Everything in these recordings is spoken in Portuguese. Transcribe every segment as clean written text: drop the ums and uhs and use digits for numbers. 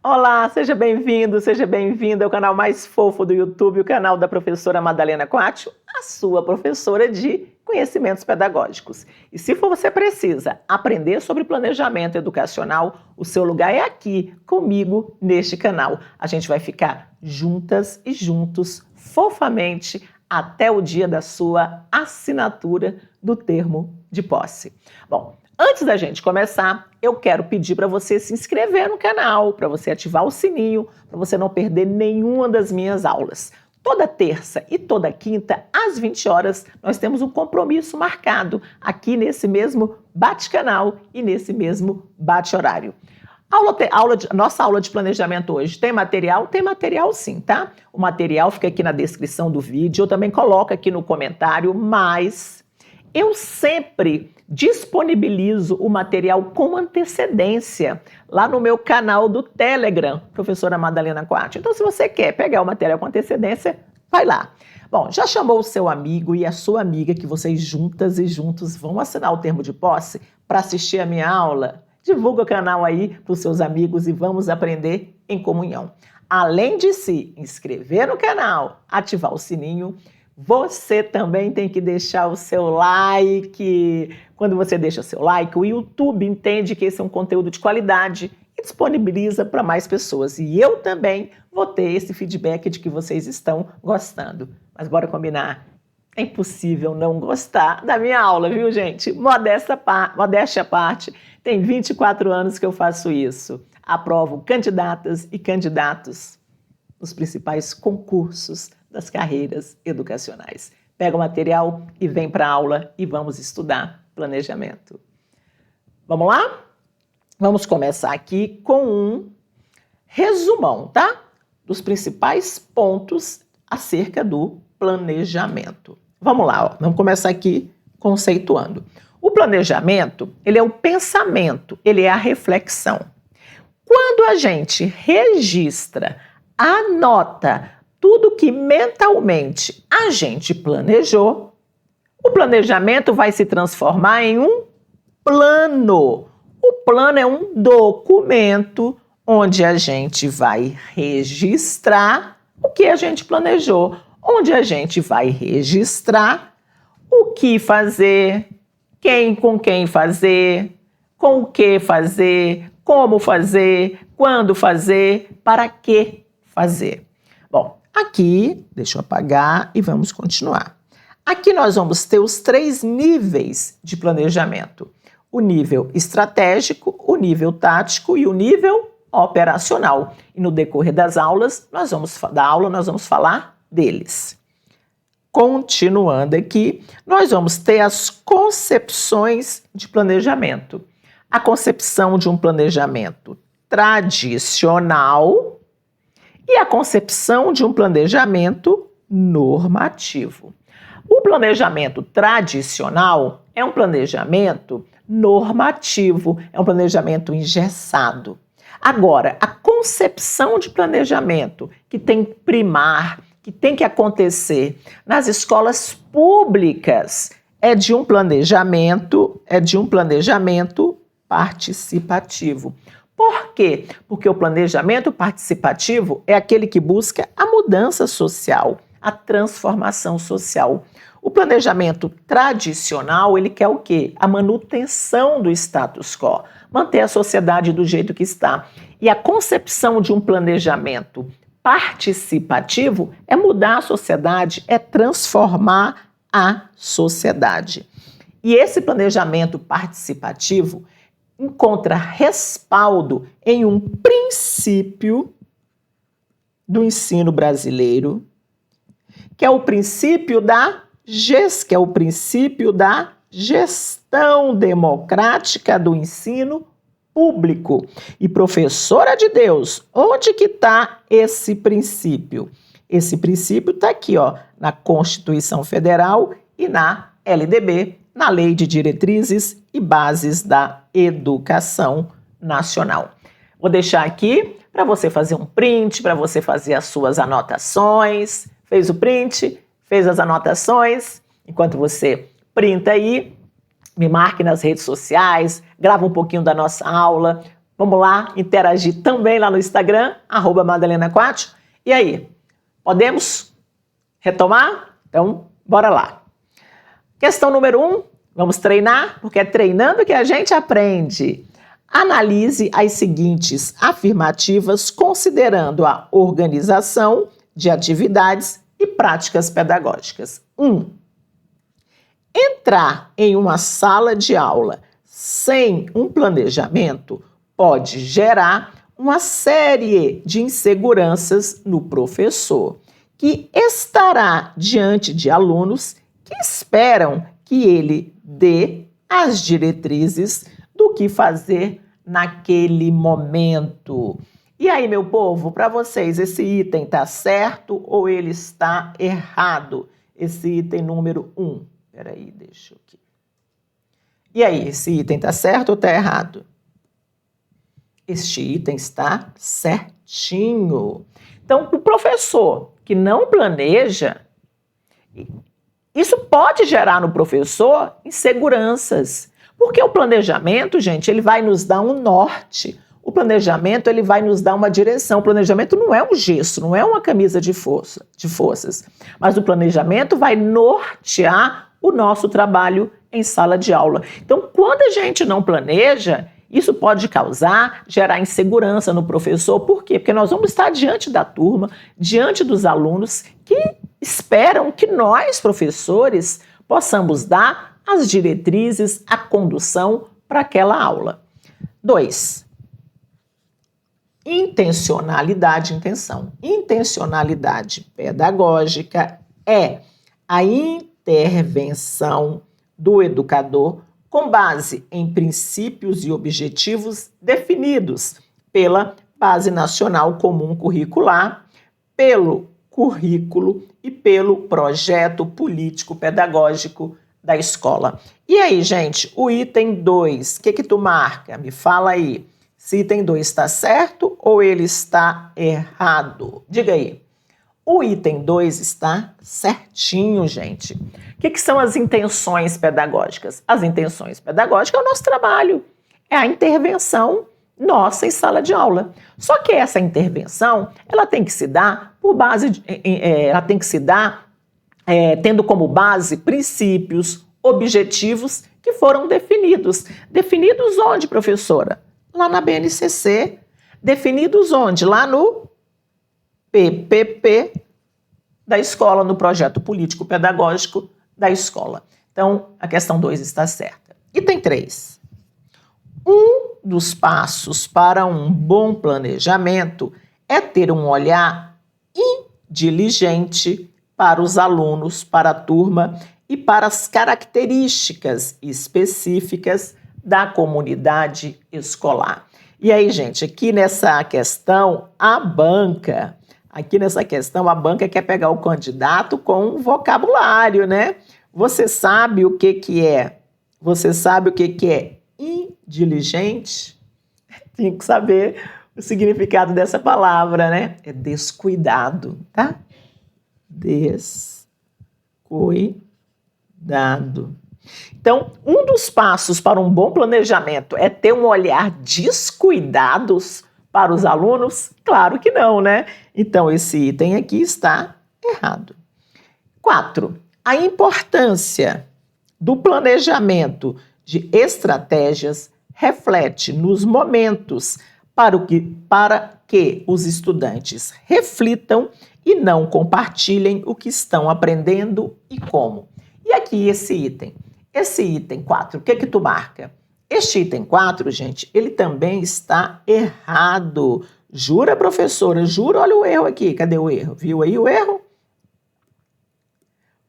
Olá, seja bem-vindo, seja bem-vinda ao canal mais fofo do YouTube, o canal da professora Madalena Coatio, a sua professora de conhecimentos pedagógicos. E se você precisa aprender sobre planejamento educacional, o seu lugar é aqui, comigo, neste canal. A gente vai ficar juntas e juntos, fofamente, até o dia da sua assinatura do termo de posse. Bom, antes da gente começar, eu quero pedir para você se inscrever no canal, para você ativar o sininho, para você não perder nenhuma das minhas aulas. Toda terça e toda quinta, às 20 horas, nós temos um compromisso marcado aqui nesse mesmo bate-canal e nesse mesmo bate-horário. Nossa aula de planejamento hoje tem material? Tem material sim, tá? O material fica aqui na descrição do vídeo, eu também coloco aqui no comentário, mas eu sempre disponibilizo o material com antecedência lá no meu canal do Telegram, professora Madalena Coatio. Então, se você quer pegar o material com antecedência, vai lá. Bom, já chamou o seu amigo e a sua amiga que vocês juntas e juntos vão assinar o termo de posse para assistir a minha aula? Divulga o canal aí para os seus amigos e vamos aprender em comunhão. Além de se inscrever no canal, ativar o sininho, você também tem que deixar o seu like. Quando você deixa o seu like, o YouTube entende que esse é um conteúdo de qualidade e disponibiliza para mais pessoas. E eu também vou ter esse feedback de que vocês estão gostando. Mas bora combinar? É impossível não gostar da minha aula, viu, gente? Modéstia à parte, tem 24 anos que eu faço isso. Aprovo candidatas e candidatos nos principais concursos das carreiras educacionais. Pega o material e vem para a aula e vamos estudar planejamento. Vamos lá? Vamos começar aqui com um resumão, tá? Dos principais pontos acerca do planejamento. Vamos lá, ó. Vamos começar aqui conceituando. O planejamento, ele é o pensamento, ele é a reflexão. Quando a gente registra, anota tudo que mentalmente a gente planejou, o planejamento vai se transformar em um plano. O plano é um documento onde a gente vai registrar o que a gente planejou, onde a gente vai registrar o que fazer, com quem fazer, com o que fazer, como fazer, quando fazer, para que fazer. Bom, aqui, deixa eu apagar e vamos continuar. Aqui nós vamos ter os 3 níveis de planejamento. O nível estratégico, o nível tático e o nível operacional. E no decorrer das aulas, nós vamos falar deles. Continuando aqui, nós vamos ter as concepções de planejamento. A concepção de um planejamento tradicional e a concepção de um planejamento normativo. O planejamento tradicional é um planejamento normativo, é um planejamento engessado. Agora, a concepção de planejamento que tem que primar, que tem que acontecer nas escolas públicas, é de um planejamento participativo. Por quê? Porque o planejamento participativo é aquele que busca a mudança social, a transformação social. O planejamento tradicional, ele quer o quê? A manutenção do status quo, manter a sociedade do jeito que está. E a concepção de um planejamento participativo é mudar a sociedade, é transformar a sociedade. E esse planejamento participativo encontra respaldo em um princípio do ensino brasileiro, que é o princípio da gestão democrática do ensino público. E professora de Deus, onde que está esse princípio? Esse princípio está aqui, ó, na Constituição Federal e na LDB, na Lei de Diretrizes e Bases da Educação Nacional. Vou deixar aqui para você fazer um print, para você fazer as suas anotações. Fez o print? Fez as anotações? Enquanto você printa aí, me marque nas redes sociais, grava um pouquinho da nossa aula, Vamos lá interagir também lá no Instagram, @MadalenaQuatro. E aí, podemos retomar? Então, bora lá. Questão número 1, vamos treinar, porque é treinando que a gente aprende. Analise as seguintes afirmativas considerando a organização de atividades e práticas pedagógicas. 1. Entrar em uma sala de aula sem um planejamento pode gerar uma série de inseguranças no professor, que estará diante de alunos que esperam que ele dê as diretrizes do que fazer naquele momento. E aí, meu povo, para vocês, esse item está certo ou ele está errado? Esse item número 1. Peraí, deixa eu aqui. E aí, esse item está certo ou está errado? Este item está certinho. Então, o professor que não planeja, isso pode gerar no professor inseguranças. Porque o planejamento, gente, ele vai nos dar um norte. O planejamento, ele vai nos dar uma direção. O planejamento não é um gesso, não é uma camisa de forças. Mas o planejamento vai nortear o nosso trabalho em sala de aula. Então, quando a gente não planeja, isso pode gerar insegurança no professor. Por quê? Porque nós vamos estar diante da turma, diante dos alunos que esperam que nós, professores, possamos dar as diretrizes, a condução para aquela aula. 2. Intencionalidade, intenção. Intencionalidade pedagógica é a intervenção do educador com base em princípios e objetivos definidos pela Base Nacional Comum Curricular, pelo currículo e pelo projeto político-pedagógico da escola. E aí, gente, o item 2, o que tu marca? Me fala aí. Se item 2 está certo ou ele está errado? Diga aí. O item 2 está certinho, gente. O que são as intenções pedagógicas? As intenções pedagógicas é o nosso trabalho, é a intervenção nossa em sala de aula. Só que essa intervenção, ela tem que se dar por base, tendo como base princípios, objetivos que foram definidos. Definidos onde, professora? Lá na BNCC. Definidos onde? Lá no PPP da escola, no projeto político-pedagógico da escola. Então, a questão 2 está certa. Item 3. Um dos passos para um bom planejamento é ter um olhar diligente para os alunos, para a turma e para as características específicas da comunidade escolar. E aí, gente, aqui nessa questão, a banca quer pegar o candidato com um vocabulário, né? Você sabe o que é? Você sabe o que é indiligente? Tem que saber o significado dessa palavra, né? É descuidado, tá? Descuidado. Então, um dos passos para um bom planejamento é ter um olhar descuidado para os alunos? Claro que não, né? Então, esse item aqui está errado. 4. A importância do planejamento de estratégias reflete nos momentos para que os estudantes reflitam e não compartilhem o que estão aprendendo e como. E aqui esse item 4, o que tu marca? Este item 4, gente, ele também está errado. Jura, professora? Jura? Olha o erro aqui. Cadê o erro? Viu aí o erro?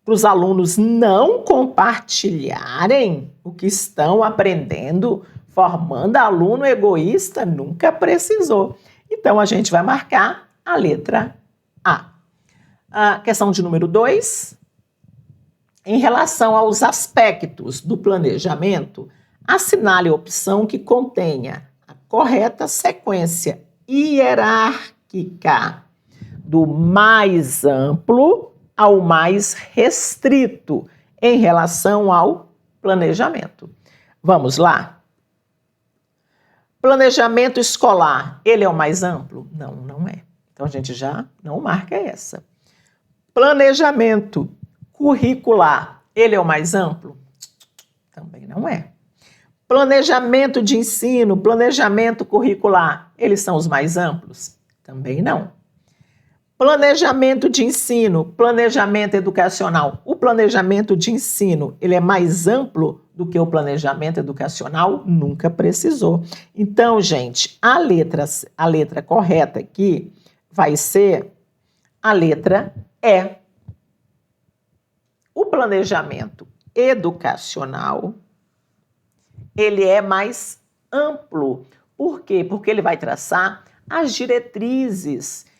Para os alunos não compartilharem o que estão aprendendo, formando aluno egoísta, nunca precisou. Então, a gente vai marcar a letra A. A questão de número 2. Em relação aos aspectos do planejamento, assinale a opção que contenha a correta sequência hierárquica do mais amplo ao mais restrito em relação ao planejamento. Vamos lá? Planejamento escolar, ele é o mais amplo? Não, não é. Então a gente já não marca essa. Planejamento curricular, ele é o mais amplo? Também não é. Planejamento de ensino, planejamento curricular, eles são os mais amplos? Também não. Planejamento de ensino, planejamento educacional. O planejamento de ensino, ele é mais amplo do que o planejamento educacional? Nunca precisou. Então, gente, a letra correta aqui vai ser a letra E. O planejamento educacional, ele é mais amplo. Por quê? Porque ele vai traçar as diretrizes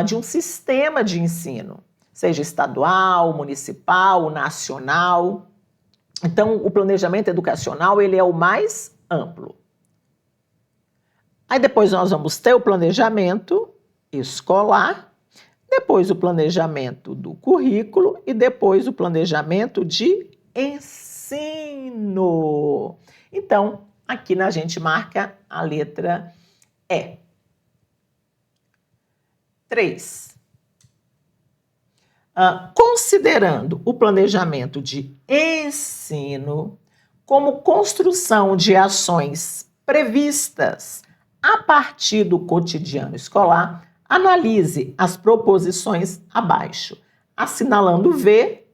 de um sistema de ensino, seja estadual, municipal, nacional. Então, o planejamento educacional, ele é o mais amplo. Aí depois nós vamos ter o planejamento escolar, depois o planejamento do currículo e depois o planejamento de ensino. Então, aqui a gente marca a letra E. 3. Considerando o planejamento de ensino como construção de ações previstas a partir do cotidiano escolar, analise as proposições abaixo, assinalando V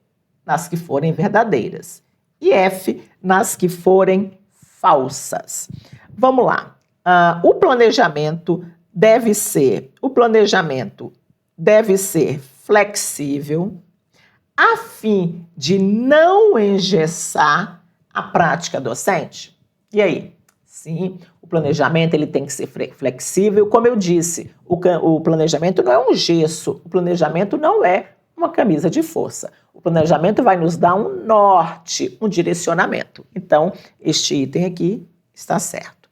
nas que forem verdadeiras e F nas que forem falsas. Vamos lá. O planejamento deve ser flexível, a fim de não engessar a prática docente. E aí? Sim, o planejamento ele tem que ser flexível. Como eu disse, o planejamento não é um gesso, o planejamento não é uma camisa de força. O planejamento vai nos dar um norte, um direcionamento. Então, este item aqui está certo.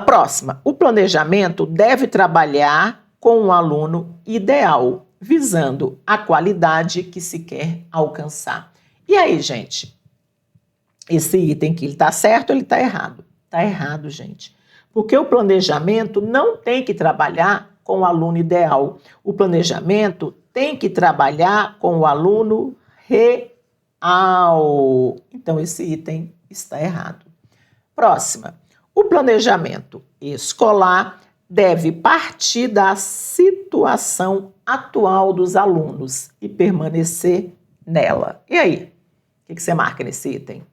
Próxima, o planejamento deve trabalhar com um aluno ideal, visando a qualidade que se quer alcançar. E aí, gente, esse item aqui, ele está certo ou ele está errado? Está errado, gente. Porque o planejamento não tem que trabalhar com o aluno ideal. O planejamento tem que trabalhar com o aluno real. Então, esse item está errado. Próxima. O planejamento escolar deve partir da situação atual dos alunos e permanecer nela. E aí? O que você marca nesse item?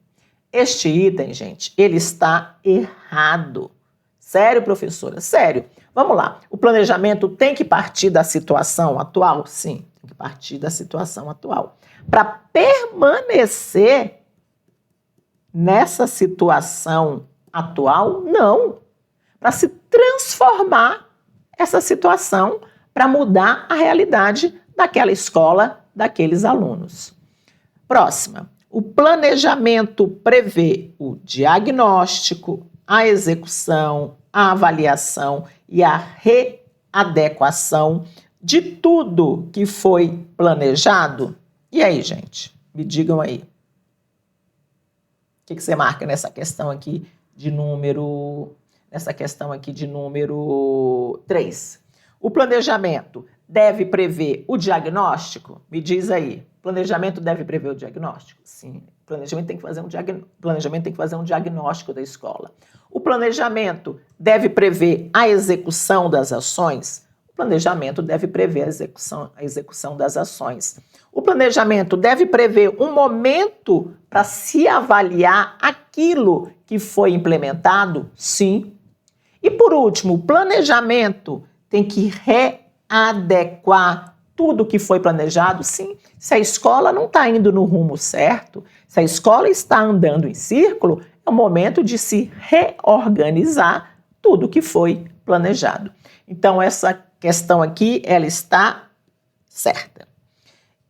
Este item, gente, ele está errado. Sério, professora? Sério. Vamos lá. O planejamento tem que partir da situação atual? Sim, tem que partir da situação atual. Para permanecer nessa situação atual, não. Para se transformar essa situação, para mudar a realidade daquela escola, daqueles alunos. Próxima. O planejamento prevê o diagnóstico, a execução, a avaliação e a readequação de tudo que foi planejado. E aí, gente? Me digam aí. O que você marca nessa questão aqui de número 3. O planejamento deve prever o diagnóstico? Me diz aí. Planejamento deve prever o diagnóstico? Sim. O planejamento tem que fazer um diagnóstico da escola. O planejamento deve prever a execução das ações? O planejamento deve prever a execução das ações. O planejamento deve prever um momento para se avaliar aquilo que foi implementado? Sim. E por último, o planejamento tem que readequar tudo que foi planejado? Sim. Se a escola não está indo no rumo certo, se a escola está andando em círculo, é o momento de se reorganizar tudo que foi planejado. Então, essa questão aqui, ela está certa.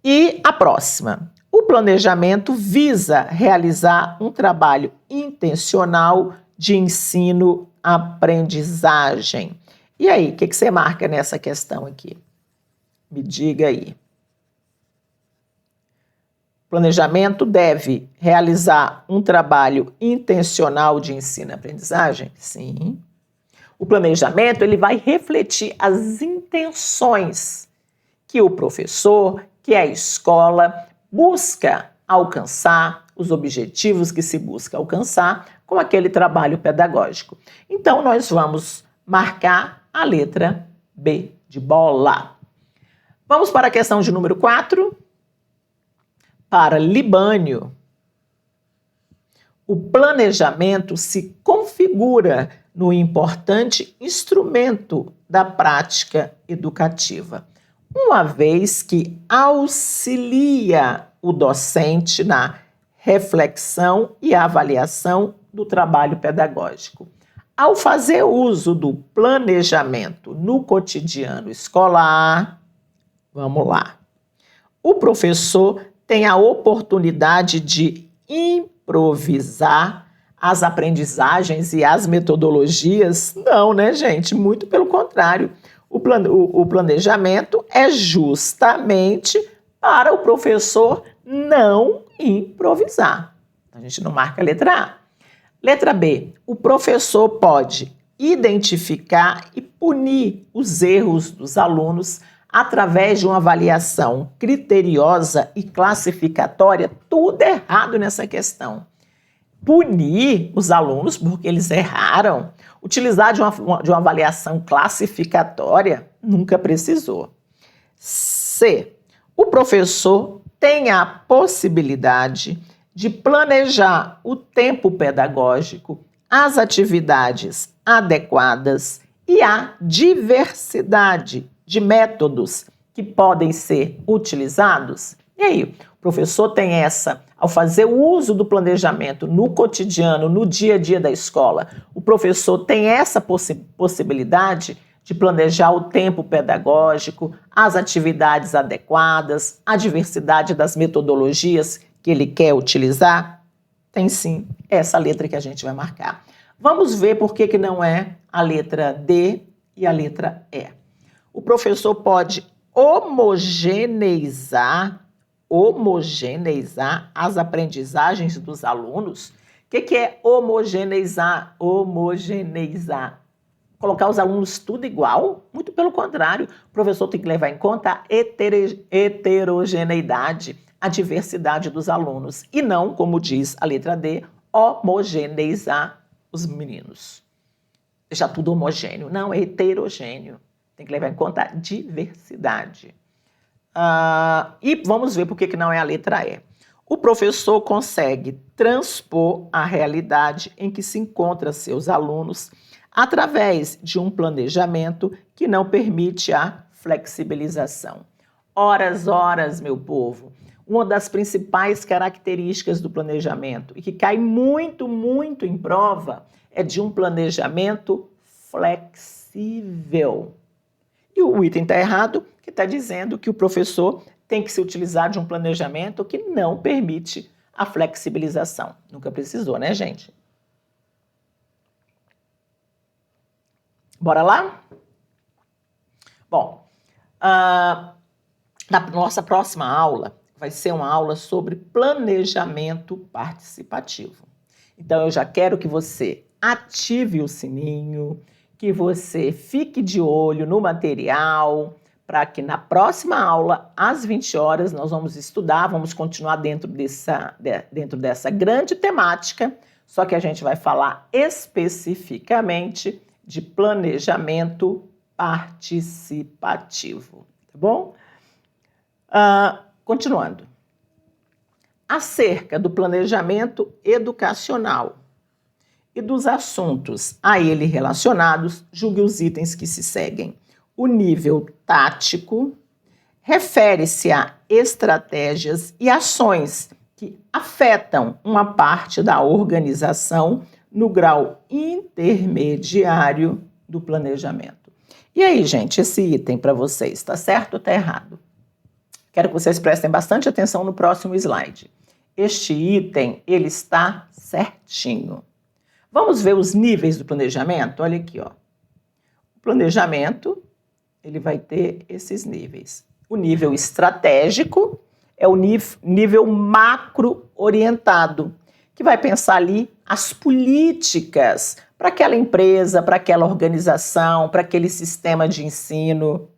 E a próxima. O planejamento visa realizar um trabalho intencional de ensino-aprendizagem. E aí, o que você marca nessa questão aqui? Me diga aí. planejamento deve realizar um trabalho intencional de ensino-aprendizagem? Sim. O planejamento ele vai refletir as intenções que o professor, que a escola busca alcançar, os objetivos que se busca alcançar com aquele trabalho pedagógico. Então, nós vamos marcar a letra B de bola. Vamos para a questão de número 4. Para Libânio, o planejamento se configura no importante instrumento da prática educativa, uma vez que auxilia o docente na reflexão e avaliação do trabalho pedagógico. Ao fazer uso do planejamento no cotidiano escolar, vamos lá, o professor tem a oportunidade de improvisar as aprendizagens e as metodologias. Não, né, gente? Muito pelo contrário. O planejamento é justamente para o professor não improvisar. A gente não marca a letra A. Letra B. O professor pode identificar e punir os erros dos alunos através de uma avaliação criteriosa e classificatória. Tudo errado nessa questão. Punir os alunos porque eles erraram, utilizar de uma avaliação classificatória, nunca precisou. C. O professor tem a possibilidade de planejar o tempo pedagógico, as atividades adequadas e a diversidade de métodos que podem ser utilizados. E aí, o professor tem ao fazer o uso do planejamento no cotidiano, no dia a dia da escola, o professor tem essa possibilidade de planejar o tempo pedagógico, as atividades adequadas, a diversidade das metodologias que ele quer utilizar? Tem sim, essa letra que a gente vai marcar. Vamos ver por que não é a letra D e a letra E. O professor pode homogeneizar as aprendizagens dos alunos. O que é homogeneizar? Homogeneizar. Colocar os alunos tudo igual? Muito pelo contrário. O professor tem que levar em conta a heterogeneidade, a diversidade dos alunos. E não, como diz a letra D, homogeneizar os meninos. Deixar tudo homogêneo. Não, é heterogêneo. Tem que levar em conta a diversidade. E vamos ver por que não é a letra E. O professor consegue transpor a realidade em que se encontram seus alunos através de um planejamento que não permite a flexibilização. Horas, meu povo. Uma das principais características do planejamento e que cai muito em prova é de um planejamento flexível. E o item está errado, que está dizendo que o professor tem que se utilizar de um planejamento que não permite a flexibilização. Nunca precisou, né, gente? Bora lá? Bom, na nossa próxima aula vai ser uma aula sobre planejamento participativo. Então, eu já quero que você ative o sininho, que você fique de olho no material, para que na próxima aula, às 20 horas, nós vamos estudar, vamos continuar dentro dessa grande temática, só que a gente vai falar especificamente de planejamento participativo, tá bom? Continuando. Acerca do planejamento educacional e dos assuntos a ele relacionados, julgue os itens que se seguem. O nível tático refere-se a estratégias e ações que afetam uma parte da organização no grau intermediário do planejamento. E aí, gente, esse item para vocês, está certo ou está errado? Quero que vocês prestem bastante atenção no próximo slide. Este item, ele está certinho. Vamos ver os níveis do planejamento? Olha aqui, ó. O planejamento, ele vai ter esses níveis. O nível estratégico, é o nível macro-orientado, que vai pensar ali as políticas para aquela empresa, para aquela organização, para aquele sistema de ensino.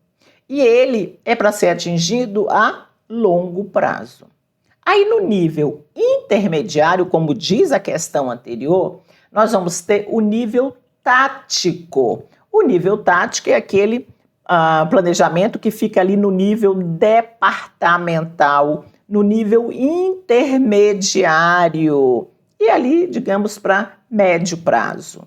E ele é para ser atingido a longo prazo. Aí no nível intermediário, como diz a questão anterior, nós vamos ter o nível tático. O nível tático é aquele planejamento que fica ali no nível departamental, no nível intermediário e ali, digamos, para médio prazo.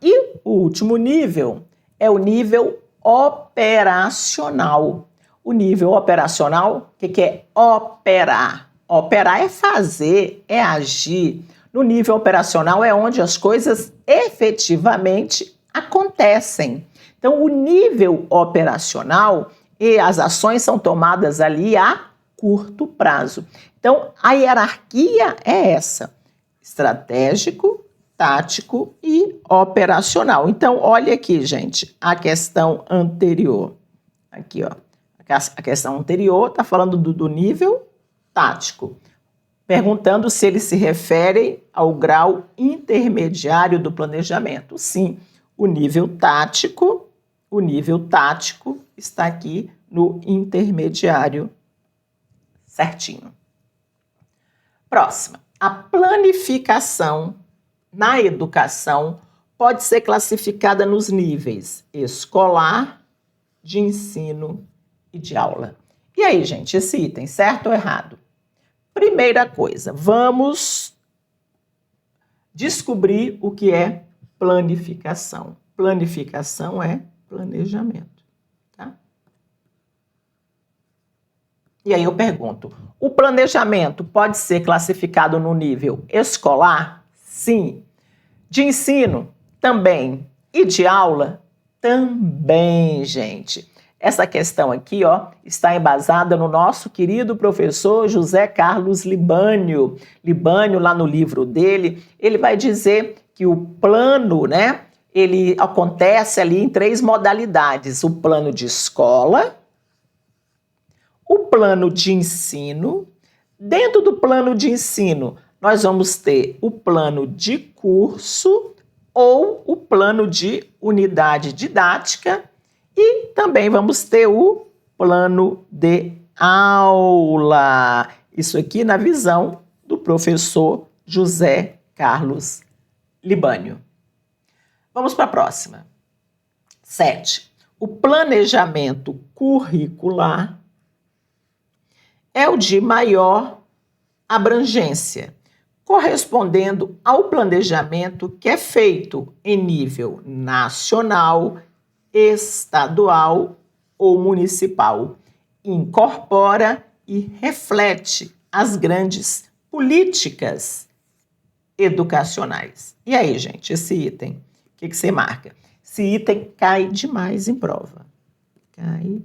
E o último nível é o nível operacional. O nível operacional, o que é operar? Operar é fazer, é agir. No nível operacional é onde as coisas efetivamente acontecem. Então, o nível operacional e as ações são tomadas ali a curto prazo. Então, a hierarquia é essa: estratégico, tático e operacional. Então, olha aqui, gente, a questão anterior. Aqui, ó. A questão anterior está falando do nível tático, perguntando se ele se refere ao grau intermediário do planejamento. Sim, o nível tático está aqui no intermediário, certinho. Próxima. A planificação na educação pode ser classificada nos níveis escolar, de ensino e de aula. E aí, gente, esse item, certo ou errado? Primeira coisa, vamos descobrir o que é planificação. Planificação é planejamento, tá? E aí eu pergunto, o planejamento pode ser classificado no nível escolar? Sim. De ensino? Também. E de aula? Também, gente. Essa questão aqui, ó, está embasada no nosso querido professor José Carlos Libânio. Libânio, lá no livro dele, ele vai dizer que o plano, né, ele acontece ali em 3 modalidades: o plano de escola, o plano de ensino. Dentro do plano de ensino, nós vamos ter o plano de curso ou o plano de unidade didática e também vamos ter o plano de aula. Isso aqui na visão do professor José Carlos Libânio. Vamos para a próxima. 7. O planejamento curricular é o de maior abrangência, correspondendo ao planejamento que é feito em nível nacional, estadual ou municipal. Incorpora e reflete as grandes políticas educacionais. E aí, gente, esse item, o que você marca? Esse item cai demais em prova. Cai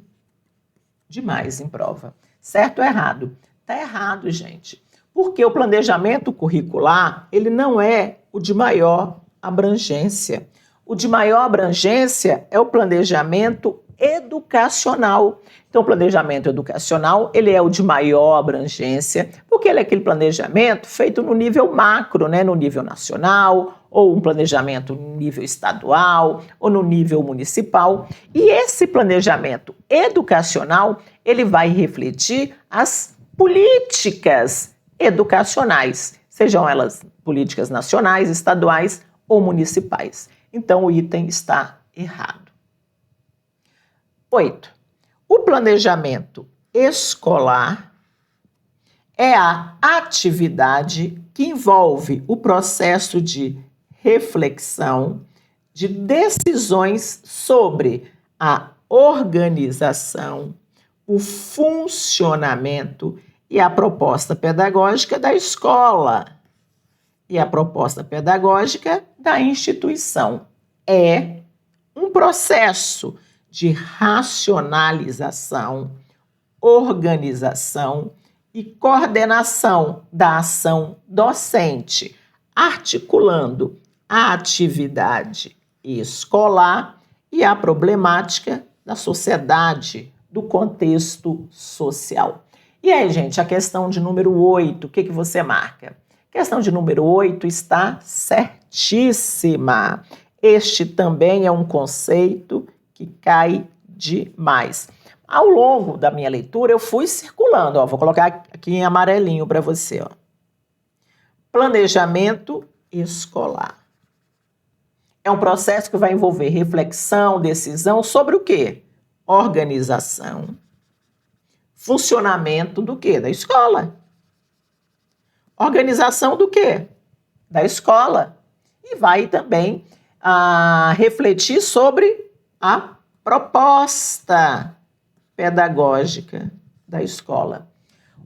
demais em prova. Certo ou errado? Tá errado, gente. Porque o planejamento curricular, ele não é o de maior abrangência. O de maior abrangência é o planejamento educacional. Então, o planejamento educacional, ele é o de maior abrangência, porque ele é aquele planejamento feito no nível macro, né? No nível nacional, ou um planejamento no nível estadual, ou no nível municipal. E esse planejamento educacional, ele vai refletir as políticas educacionais, sejam elas políticas nacionais, estaduais ou municipais. Então, o item está errado. 8. O planejamento escolar é a atividade que envolve o processo de reflexão, de decisões sobre a organização, o funcionamento e a proposta pedagógica da escola e a proposta pedagógica da instituição. É um processo de racionalização, organização e coordenação da ação docente, articulando a atividade escolar e a problemática da sociedade do contexto social. E aí, gente, a questão de número 8, o que você marca? A questão de número 8 está certíssima. Este também é um conceito que cai demais. Ao longo da minha leitura, eu fui circulando, ó, vou colocar aqui em amarelinho para você, ó. Planejamento escolar. É um processo que vai envolver reflexão, decisão sobre o quê? Organização, funcionamento do quê? Da escola. Organização do quê? Da escola. E vai também refletir sobre a proposta pedagógica da escola.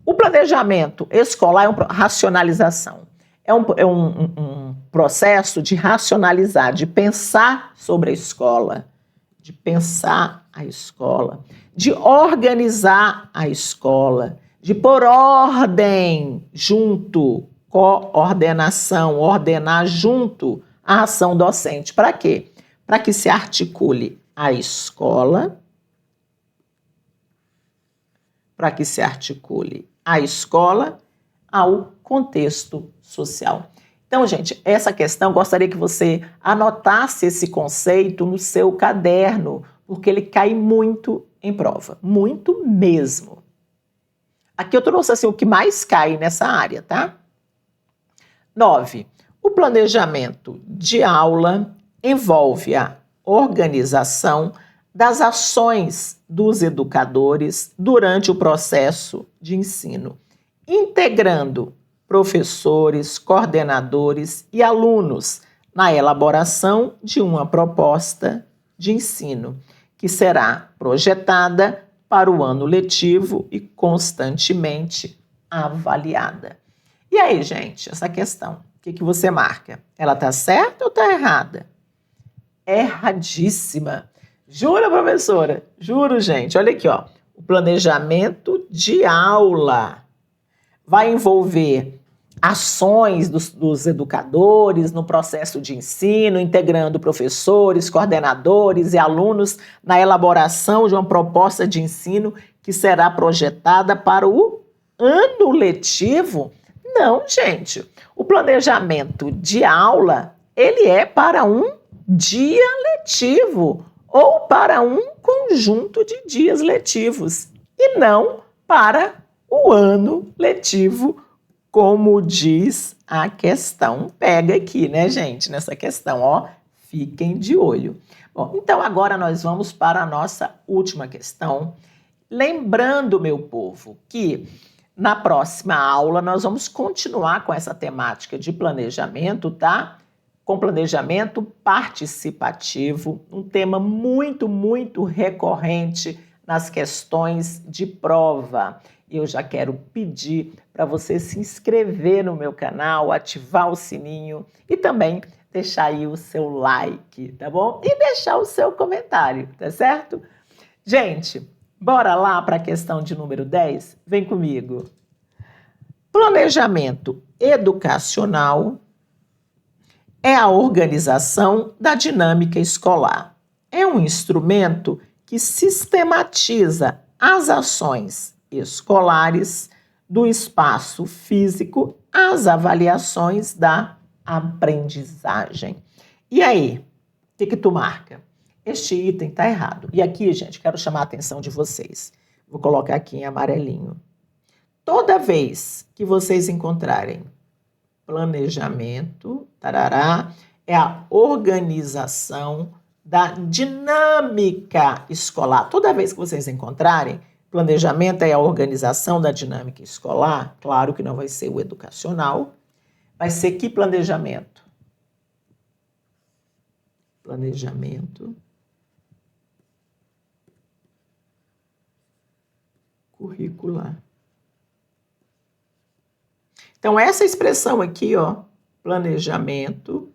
O planejamento escolar é uma racionalização. É um processo de racionalizar, de pensar sobre a escola, de pensar a escola, de organizar a escola, de pôr ordem junto, coordenação, ordenar junto a ação docente. Para quê? Para que se articule a escola, ao contexto social. Então, gente, essa questão, gostaria que você anotasse esse conceito no seu caderno, porque ele cai muito em prova, muito mesmo. Aqui eu trouxe assim, o que mais cai nessa área, tá? 9. O planejamento de aula envolve a organização das ações dos educadores durante o processo de ensino, integrando professores, coordenadores e alunos na elaboração de uma proposta de ensino, que será projetada para o ano letivo e constantemente avaliada. E aí, gente, essa questão, o que você marca? Ela está certa ou está errada? Erradíssima. Jura, professora? Juro, gente. Olha aqui, ó. O planejamento de aula vai envolver ações dos educadores no processo de ensino, integrando professores, coordenadores e alunos na elaboração de uma proposta de ensino que será projetada para o ano letivo. Não, gente. O planejamento de aula, ele é para um dia letivo ou para um conjunto de dias letivos e não para o ano letivo, como diz a questão. Pega aqui, né, gente, nessa questão, ó, fiquem de olho. Bom, então agora nós vamos para a nossa última questão. Lembrando, meu povo, que na próxima aula nós vamos continuar com essa temática de planejamento, tá? Com planejamento participativo, um tema muito, muito recorrente nas questões de prova. Eu já quero pedir para você se inscrever no meu canal, ativar o sininho e também deixar aí o seu like, tá bom? E deixar o seu comentário, tá certo? Gente, bora lá para a questão de número 10? Vem comigo. Planejamento educacional é a organização da dinâmica escolar. É um instrumento que sistematiza as ações escolares do espaço físico às avaliações da aprendizagem. E aí, o que tu marca? Este item está errado. E aqui, gente, quero chamar a atenção de vocês. Vou colocar aqui em amarelinho. Toda vez que vocês encontrarem planejamento, tarará, é a organização da dinâmica escolar. Toda vez que vocês encontrarem, planejamento é a organização da dinâmica escolar, claro que não vai ser o educacional, vai ser que planejamento? Planejamento curricular. Então, essa expressão aqui, ó, planejamento,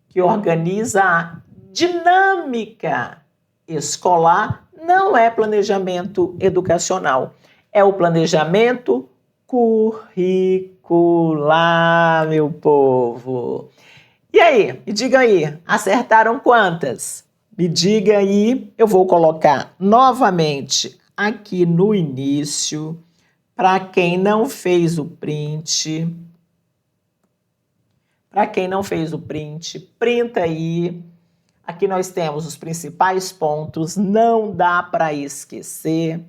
que organiza a dinâmica escolar, não é planejamento educacional, é o planejamento curricular, meu povo. E aí, me diga aí, acertaram quantas? Me diga aí, eu vou colocar novamente aqui no início. Para quem não fez o print, printa aí. Aqui nós temos os principais pontos, não dá para esquecer.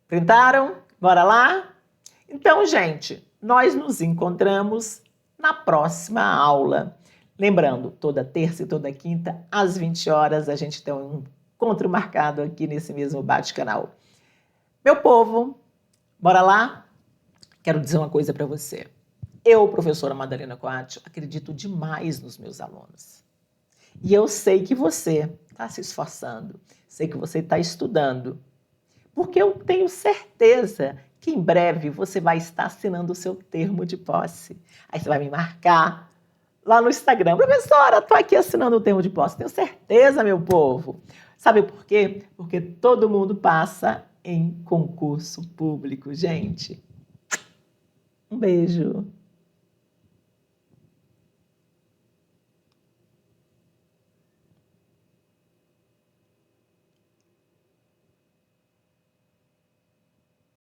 Printaram? Bora lá? Então, gente, nós nos encontramos na próxima aula. Lembrando, toda terça e toda quinta, às 20 horas, a gente tem um encontro marcado aqui nesse mesmo bate-canal. Meu povo, bora lá? Quero dizer uma coisa para você. Eu, professora Madalena Coatio, acredito demais nos meus alunos. E eu sei que você está se esforçando, sei que você está estudando, porque eu tenho certeza que em breve você vai estar assinando o seu termo de posse. Aí você vai me marcar lá no Instagram. Professora, estou aqui assinando o termo de posse. Tenho certeza, meu povo. Sabe por quê? Porque todo mundo passa em concurso público, gente. Um beijo.